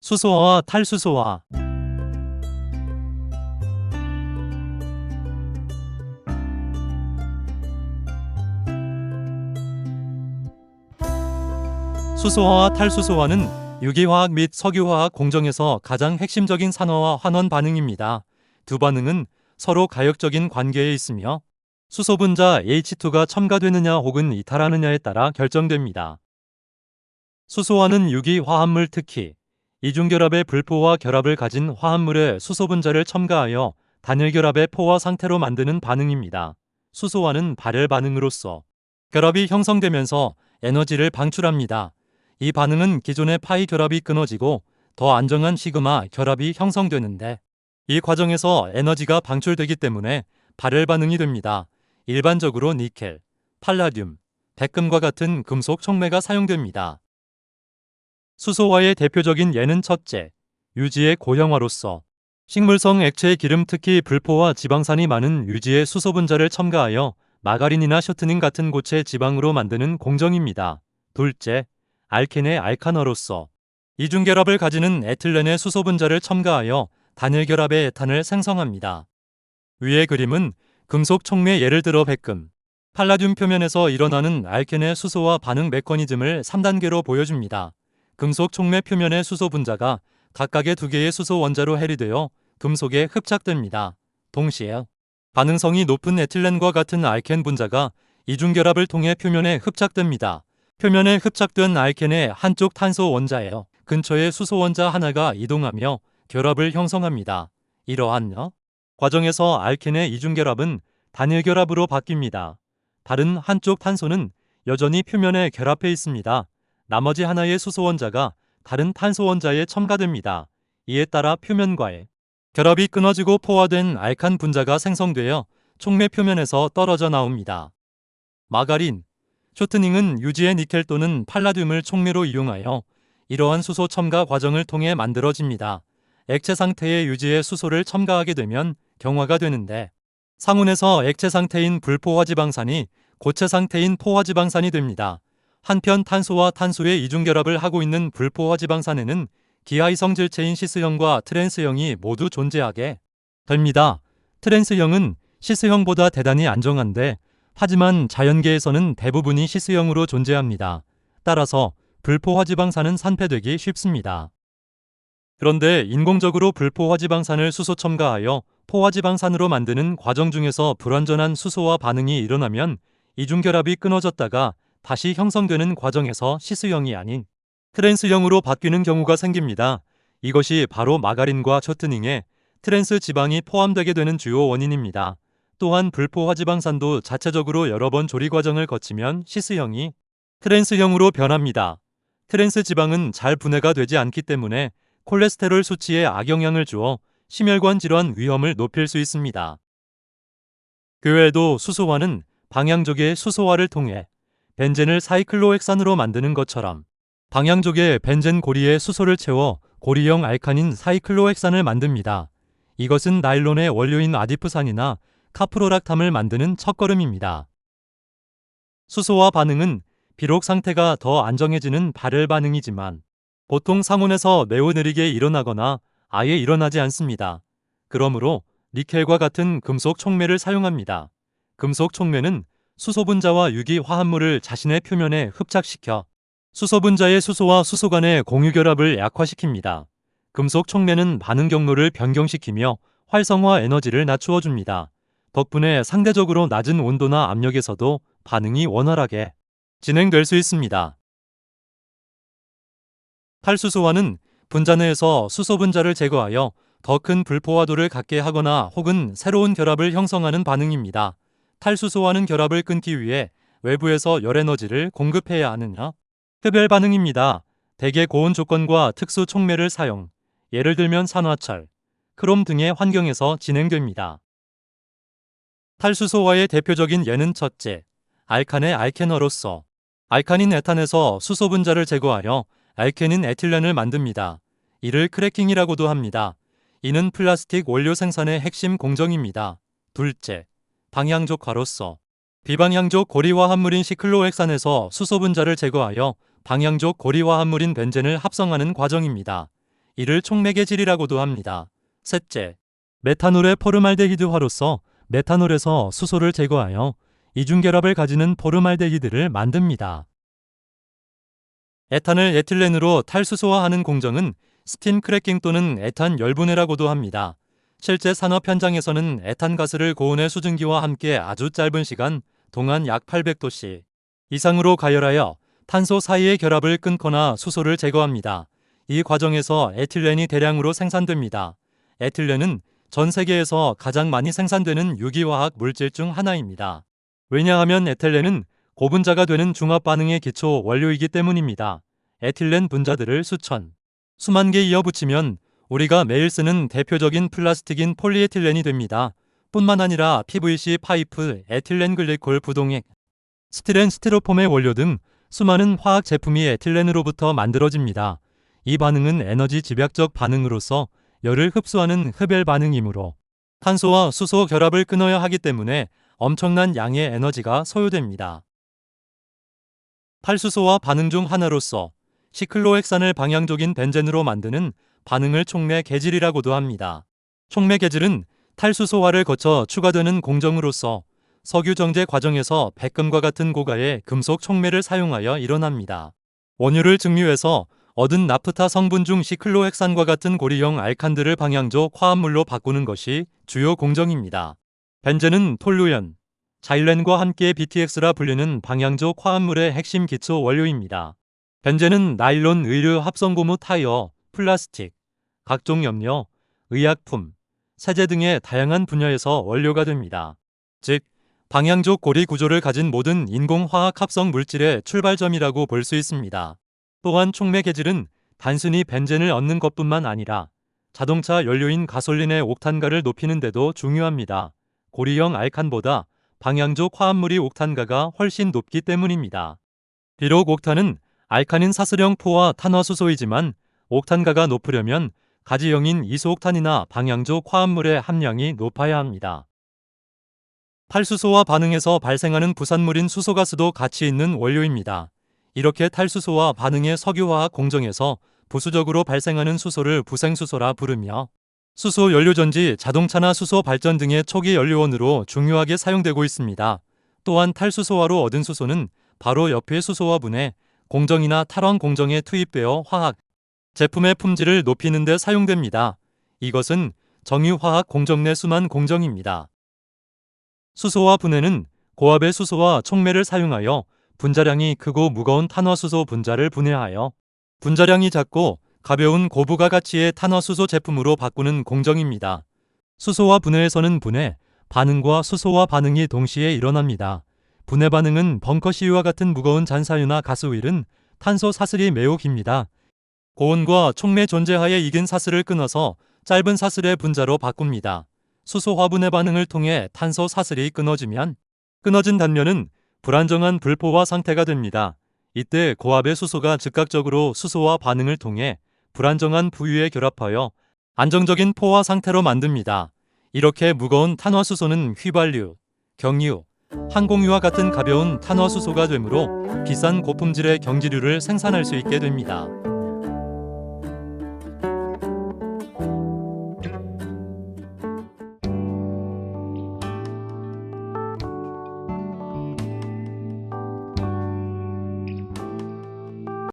수소화와 탈수소화. 수소화와 탈수소화는 유기화학 및 석유화학 공정에서 가장 핵심적인 산화와 환원 반응입니다. 두 반응은 서로 가역적인 관계에 있으며 수소 분자 H2가 첨가되느냐 혹은 이탈하느냐에 따라 결정됩니다. 수소화는 유기 화합물, 특히 이중결합의 불포화 결합을 가진 화합물의 수소 분자를 첨가하여 단일 결합의 포화 상태로 만드는 반응입니다. 수소화는 발열 반응으로서 결합이 형성되면서 에너지를 방출합니다. 이 반응은 기존의 파이 결합이 끊어지고 더 안정한 시그마 결합이 형성되는데, 이 과정에서 에너지가 방출되기 때문에 발열 반응이 됩니다. 일반적으로 니켈, 팔라듐, 백금과 같은 금속 촉매가 사용됩니다. 수소화의 대표적인 예는 첫째, 유지의 고형화로서 식물성 액체 기름, 특히 불포화 지방산이 많은 유지의 수소 분자를 첨가하여 마가린이나 셔트닝 같은 고체 지방으로 만드는 공정입니다. 둘째, 알켄의 알카너로서 이중결합을 가지는 에틸렌의 수소 분자를 첨가하여 단일 결합의 에탄을 생성합니다. 위의 그림은 금속 촉매, 예를 들어 백금, 팔라듐 표면에서 일어나는 알켄의 수소화 반응 메커니즘을 3단계로 보여줍니다. 금속 촉매 표면의 수소 분자가 각각의 2개의 수소 원자로 해리되어 금속에 흡착됩니다. 동시에 반응성이 높은 에틸렌과 같은 알켄 분자가 이중결합을 통해 표면에 흡착됩니다. 표면에 흡착된 알켄의 한쪽 탄소 원자에 근처의 수소 원자 하나가 이동하며 결합을 형성합니다. 이러한 과정에서 알켄의 이중결합은 단일 결합으로 바뀝니다. 다른 한쪽 탄소는 여전히 표면에 결합해 있습니다. 나머지 하나의 수소 원자가 다른 탄소 원자에 첨가됩니다. 이에 따라 표면과의 결합이 끊어지고 포화된 알칸 분자가 생성되어 촉매 표면에서 떨어져 나옵니다. 마가린, 쇼트닝은 유지의 니켈 또는 팔라듐을 촉매로 이용하여 이러한 수소 첨가 과정을 통해 만들어집니다. 액체 상태의 유지의 수소를 첨가하게 되면 경화가 되는데, 상온에서 액체 상태인 불포화지방산이 고체 상태인 포화지방산이 됩니다. 한편 탄소와 탄소의 이중결합을 하고 있는 불포화지방산에는 기하이성 질체인 시스형과 트랜스형이 모두 존재하게 됩니다. 트랜스형은 시스형보다 대단히 안정한데, 하지만 자연계에서는 대부분이 시스형으로 존재합니다. 따라서 불포화지방산은 산패되기 쉽습니다. 그런데 인공적으로 불포화지방산을 수소 첨가하여 포화지방산으로 만드는 과정 중에서 불완전한 수소화 반응이 일어나면 이중결합이 끊어졌다가 다시 형성되는 과정에서 시스형이 아닌 트랜스형으로 바뀌는 경우가 생깁니다. 이것이 바로 마가린과 셔트닝에 트랜스 지방이 포함되게 되는 주요 원인입니다. 또한 불포화지방산도 자체적으로 여러 번 조리 과정을 거치면 시스형이 트랜스형으로 변합니다. 트랜스 지방은 잘 분해가 되지 않기 때문에 콜레스테롤 수치에 악영향을 주어 심혈관 질환 위험을 높일 수 있습니다. 그 외에도 수소화는 방향족의 수소화를 통해 벤젠을 사이클로헥산으로 만드는 것처럼 방향족의 벤젠 고리에 수소를 채워 고리형 알카닌 사이클로헥산을 만듭니다. 이것은 나일론의 원료인 아디프산이나 카프로락탐을 만드는 첫걸음입니다. 수소화 반응은 비록 상태가 더 안정해지는 발열 반응이지만 보통 상온에서 매우 느리게 일어나거나 아예 일어나지 않습니다. 그러므로 니켈과 같은 금속 촉매를 사용합니다. 금속 촉매는 수소 분자와 유기 화합물을 자신의 표면에 흡착시켜 수소 분자의 수소와 수소 간의 공유 결합을 약화시킵니다. 금속 촉매는 반응 경로를 변경시키며 활성화 에너지를 낮추어 줍니다. 덕분에 상대적으로 낮은 온도나 압력에서도 반응이 원활하게 진행될 수 있습니다. 탈수소화는 분자 내에서 수소 분자를 제거하여 더 큰 불포화도를 갖게 하거나 혹은 새로운 결합을 형성하는 반응입니다. 탈수소화는 결합을 끊기 위해 외부에서 열 에너지를 공급해야 하는 흡열 반응입니다. 대개 고온 조건과 특수 촉매를 사용, 예를 들면 산화철, 크롬 등의 환경에서 진행됩니다. 탈수소화의 대표적인 예는 첫째, 알칸의 알케너로서 알카닌 에탄에서 수소 분자를 제거하여 알케닌 에틸렌을 만듭니다. 이를 크래킹이라고도 합니다. 이는 플라스틱 원료 생산의 핵심 공정입니다. 둘째, 방향족화로서 비방향족 고리화합물인 시클로헥산에서 수소 분자를 제거하여 방향족 고리화합물인 벤젠을 합성하는 과정입니다. 이를 촉매개질이라고도 합니다. 셋째, 메탄올의 포르말데히드화로서 메탄올에서 수소를 제거하여 이중결합을 가지는 포르말데히드를 만듭니다. 에탄을 에틸렌으로 탈수소화하는 공정은 스팀 크래킹 또는 에탄 열분해라고도 합니다. 실제 산업 현장에서는 에탄가스를 고온의 수증기와 함께 아주 짧은 시간 동안 약 800도씨 이상으로 가열하여 탄소 사이의 결합을 끊거나 수소를 제거합니다. 이 과정에서 에틸렌이 대량으로 생산됩니다. 에틸렌은 전 세계에서 가장 많이 생산되는 유기화학 물질 중 하나입니다. 왜냐하면 에틸렌은 고분자가 되는 중합 반응의 기초 원료이기 때문입니다. 에틸렌 분자들을 수만 개 이어붙이면 우리가 매일 쓰는 대표적인 플라스틱인 폴리에틸렌이 됩니다. 뿐만 아니라 PVC 파이프, 에틸렌 글리콜 부동액, 스티렌 스티로폼의 원료 등 수많은 화학 제품이 에틸렌으로부터 만들어집니다. 이 반응은 에너지 집약적 반응으로서 열을 흡수하는 흡열 반응이므로 탄소와 수소 결합을 끊어야 하기 때문에 엄청난 양의 에너지가 소요됩니다. 탈수소와 반응 중 하나로서 시클로헥산을 방향족인 벤젠으로 만드는 반응을 촉매개질이라고도 합니다. 촉매개질은 탈수소화를 거쳐 추가되는 공정으로서 석유 정제 과정에서 백금과 같은 고가의 금속 촉매를 사용하여 일어납니다. 원유를 증류해서 얻은 나프타 성분 중 시클로헥산과 같은 고리형 알칸들을 방향족 화합물로 바꾸는 것이 주요 공정입니다. 벤젠은 톨루연, 자일렌과 함께 BTX라 불리는 방향족 화합물의 핵심 기초 원료입니다. 벤젠은 나일론, 의류, 합성고무, 타이어, 플라스틱, 각종 염료, 의약품, 세제 등의 다양한 분야에서 원료가 됩니다. 즉, 방향족 고리 구조를 가진 모든 인공화학 합성 물질의 출발점이라고 볼 수 있습니다. 또한 촉매개질은 단순히 벤젠을 얻는 것뿐만 아니라 자동차 연료인 가솔린의 옥탄가를 높이는 데도 중요합니다. 고리형 알칸보다 방향족 화합물이 옥탄가가 훨씬 높기 때문입니다. 비록 옥탄은 알카닌 사슬형 포화 탄화수소이지만 옥탄가가 높으려면 가지형인 이소옥탄이나 방향족 화합물의 함량이 높아야 합니다. 탈수소와 반응에서 발생하는 부산물인 수소가스도 가치 있는 원료입니다. 이렇게 탈수소와 반응의 석유화학 공정에서 부수적으로 발생하는 수소를 부생수소라 부르며 수소 연료전지, 자동차나 수소 발전 등의 초기 연료원으로 중요하게 사용되고 있습니다. 또한 탈수소화로 얻은 수소는 바로 옆의 수소와 분해, 공정이나 탈환 공정에 투입되어 화학 제품의 품질을 높이는 데 사용됩니다. 이것은 정유화학 공정 내 순환 공정입니다. 수소와 분해는 고압의 수소와 촉매를 사용하여 분자량이 크고 무거운 탄화수소 분자를 분해하여 분자량이 작고 가벼운 고부가 가치의 탄화수소 제품으로 바꾸는 공정입니다. 수소와 분해에서는 분해, 반응과 수소와 반응이 동시에 일어납니다. 분해 반응은 벙커CU와 같은 무거운 잔사유나 가스오일은 탄소 사슬이 매우 깁니다. 고온과 촉매 존재하에 익은 사슬을 끊어서 짧은 사슬의 분자로 바꿉니다. 수소 화분해 반응을 통해 탄소 사슬이 끊어지면 끊어진 단면은 불안정한 불포화 상태가 됩니다. 이때 고압의 수소가 즉각적으로 수소와 반응을 통해 불안정한 부유에 결합하여 안정적인 포화 상태로 만듭니다. 이렇게 무거운 탄화수소는 휘발유, 경유, 항공유와 같은 가벼운 탄화수소가 되므로 비싼 고품질의 경지류를 생산할 수 있게 됩니다.